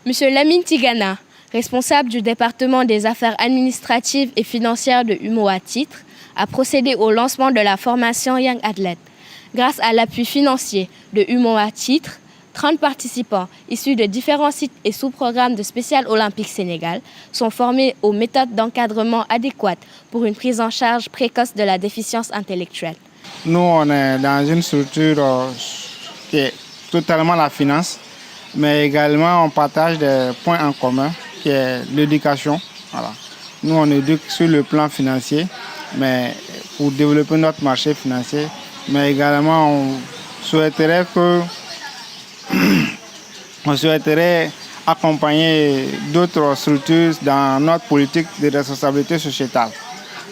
Monsieur Lamine Tigana, responsable du département des affaires administratives et financières de UMO à titre, a procédé au lancement de la formation Young Athlete. Grâce à l'appui financier de UMO à titre, 30 participants issus de différents sites et sous-programmes de Spécial Olympique Sénégal sont formés aux méthodes d'encadrement adéquates pour une prise en charge précoce de la déficience intellectuelle. Nous, on est dans une structure qui est totalement la finance, mais également on partage des points en commun, qui est l'éducation. Voilà. Nous, on éduque sur le plan financier, mais pour développer notre marché financier, mais également on souhaiterait accompagner d'autres structures dans notre politique de responsabilité sociétale.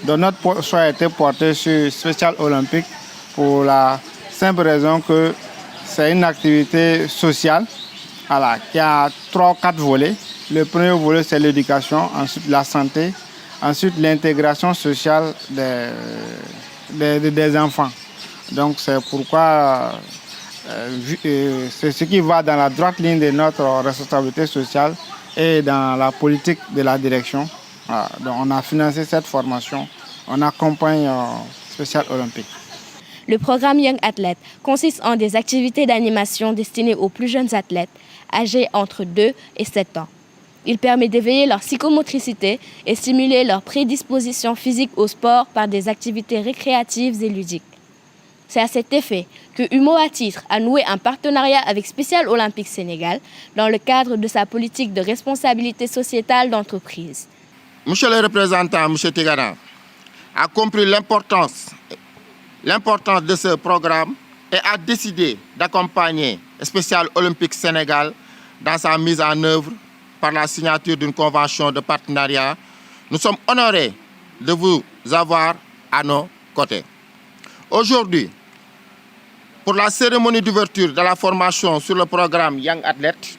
Donc notre choix a été porté sur Spécial Olympique pour la simple raison que c'est une activité sociale qui a 3-4 volets. Le premier volet, c'est l'éducation, ensuite la santé, ensuite l'intégration sociale des enfants. Donc c'est pourquoi c'est ce qui va dans la droite ligne de notre responsabilité sociale et dans la politique de la direction. Voilà. Donc on a financé cette formation, on accompagne Spécial Olympique. Le programme Young Athlete consiste en des activités d'animation destinées aux plus jeunes athlètes, âgés entre 2 et 7 ans. Il permet d'éveiller leur psychomotricité et stimuler leur prédisposition physique au sport par des activités récréatives et ludiques. C'est à cet effet que UMO à titre a noué un partenariat avec Spécial Olympique Sénégal dans le cadre de sa politique de responsabilité sociétale d'entreprise. Monsieur le représentant, M. Tigana, a compris l'importance de ce programme et a décidé d'accompagner Spécial Olympique Sénégal dans sa mise en œuvre par la signature d'une convention de partenariat. Nous sommes honorés de vous avoir à nos côtés. Aujourd'hui, pour la cérémonie d'ouverture de la formation sur le programme Young Athlete,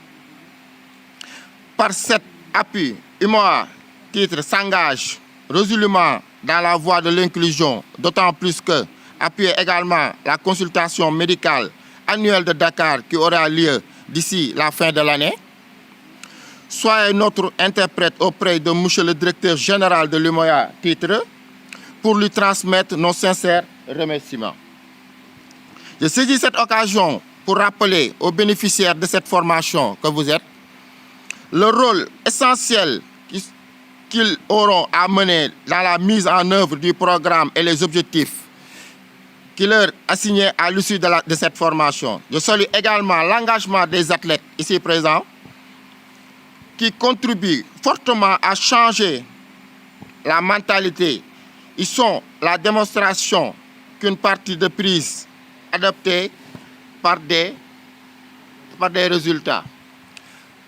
par cet appui, UMOA Titre s'engage résolument dans la voie de l'inclusion, d'autant plus que appuie également la consultation médicale annuelle de Dakar qui aura lieu d'ici la fin de l'année. Soyez notre interprète auprès de M. le directeur général de l'UMOA Titre pour lui transmettre nos sincères remerciements. Je saisis cette occasion pour rappeler aux bénéficiaires de cette formation que vous êtes le rôle essentiel qu'ils auront à mener dans la mise en œuvre du programme et les objectifs qui leur assignés à l'issue de cette formation. Je salue également l'engagement des athlètes ici présents qui contribuent fortement à changer la mentalité. Ils sont la démonstration qu'une partie de prise adoptée par des résultats.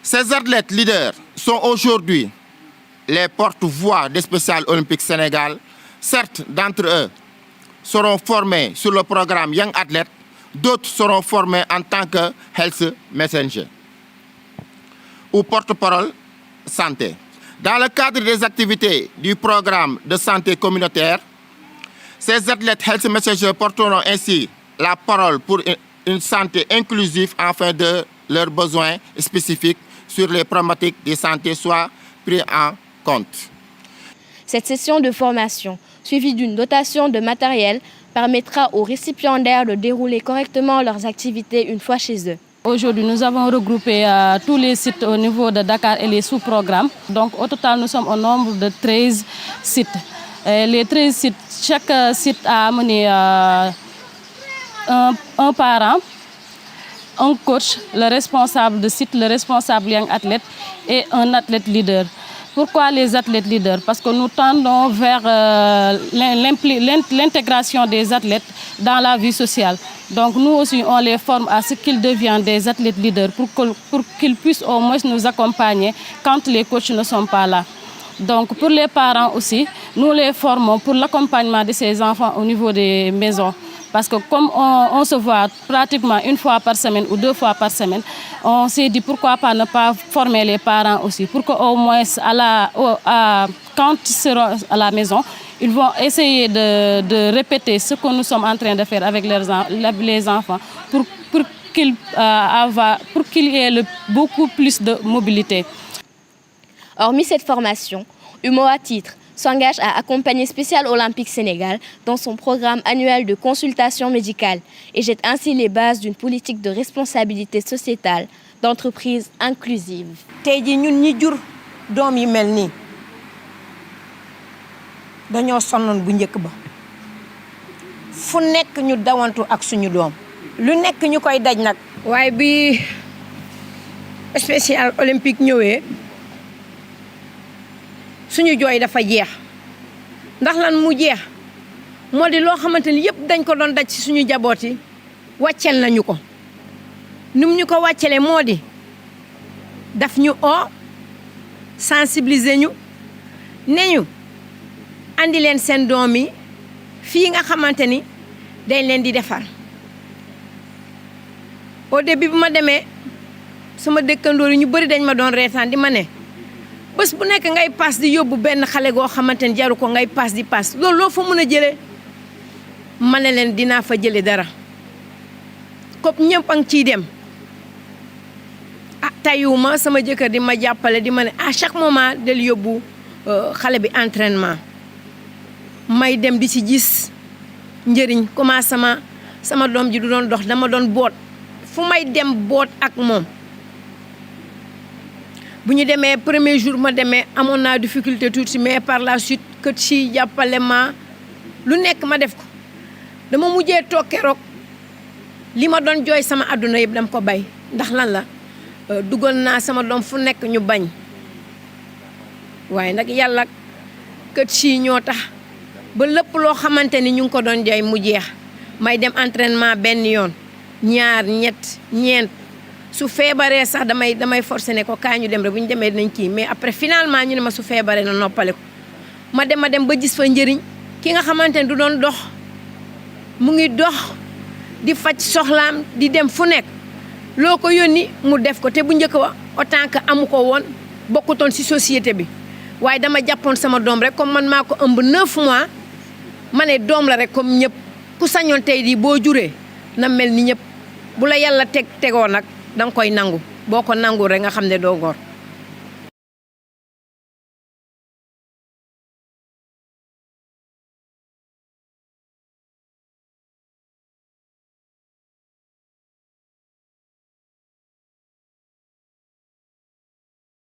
Ces athlètes leaders sont aujourd'hui les porte-voix des Spécial Olympique Sénégal. Certes, d'entre eux seront formés sur le programme Young Athlete, d'autres seront formés en tant que Health Messenger ou porte-parole santé. Dans le cadre des activités du programme de santé communautaire, ces athlètes Health Messenger porteront ainsi la parole pour une santé inclusive afin que leurs besoins spécifiques sur les problématiques de santé soient pris en compte. Cette session de formation, suivie d'une dotation de matériel, permettra aux récipiendaires de dérouler correctement leurs activités une fois chez eux. Aujourd'hui, nous avons regroupé tous les sites au niveau de Dakar et les sous-programmes. Donc, au total, nous sommes au nombre de 13 sites. Les 13 sites, chaque site a amené un parent, un coach, le responsable de site, le responsable Young Athlete et un athlète leader. Pourquoi les athlètes leaders? Parce que nous tendons vers l'intégration des athlètes dans la vie sociale. Donc nous aussi, on les forme à ce qu'ils deviennent des athlètes leaders pour qu'ils puissent au moins nous accompagner quand les coachs ne sont pas là. Donc pour les parents aussi, nous les formons pour l'accompagnement de ces enfants au niveau des maisons. Parce que comme on se voit pratiquement une fois par semaine ou 2 fois par semaine, on s'est dit pourquoi pas ne pas former les parents aussi, pour qu'au moins quand ils seront à la maison, ils vont essayer de répéter ce que nous sommes en train de faire avec les enfants pour qu'il y ait beaucoup plus de mobilité. Hormis cette formation, UMOA Titre s'engage à accompagner Special Olympique Sénégal dans son programme annuel de consultation médicale et jette ainsi les bases d'une politique de responsabilité sociétale d'entreprise inclusive. tey jii ñun ñi jur doom yi mel nii dañoo sonnoon bu njëkk ba fu nekk ñu dawantu ak suñu doom lu nekk ñu koy daj nag. waaye bi Special Olympique ñëwee suñu jooy dafa jeex ndax lan mu jeex moo di loo xamante ni yëpp dañ ko doon daj ci suñu jaboot yi wàccel nañu ko ni mu ñu ko wàccelee moo di daf ñu oo sensibiliser ñu ne ñu andi leen seen doom yi fii nga xamante ni dañ leen di defar au début bi ma demee sama dëkkandoor yi ñu bëri dañ ma doon reetaan di ma ne bés bu nekk ngay paas di yóbbu benn xale goo xamante ni jaru ko ngay paas di paas loolu loo fa mën a jëlee ma ne leen dinaa fa jëlee dara comme ñëpp a ngi ciy dem ah tayuma sama jëkkër di ma jàppale di ma ne à chaque moment del yóbbu xale bi entraînement may dem di ci gis njëriñ comment sama doom ji du doon dox dama doon boot fu may dem boot ak moom. bu ñu demee premier jour ma demee amoon naa difficulté tuuti mais par la suite que ci jàppale ma lu nekk ma def ko dama mujjee toog keroog li ma doon jooy sama àdduna yëpp dama ko bay ndax lan la dugal naa sama doom fu nekk ñu bañ waaye nag yàlla kët ci ñoo tax ba lépp loo xamante ni ñu ngi ko doon jooy mu jeex may dem entraînement benn yoon ñaar ñett ñeent su feebaree sax damay forcé ne ko kaa ñu dem rek bu ñu demee dinañ kii mais après finalement ñu ne ma su feebaree na noppale ko ma dem ba gis fa njëriñ ki nga xamante ne du doon dox mu ngi dox di faj soxlaam di dem fu nekk loo ko yónni mu def ko te bu njëkk wa autant que amu ko woon bokkutoon ci société bi waaye dama jàppoon sama doom rek comme man maa ko ëmb 9 mois ma ne doom la rek comme ñëpp ku sañoon tey di boo juree na mel ni ñëpp bu la yàlla tegoo nag danga koy nangu boo ko nangu rek nga xam ne doo góor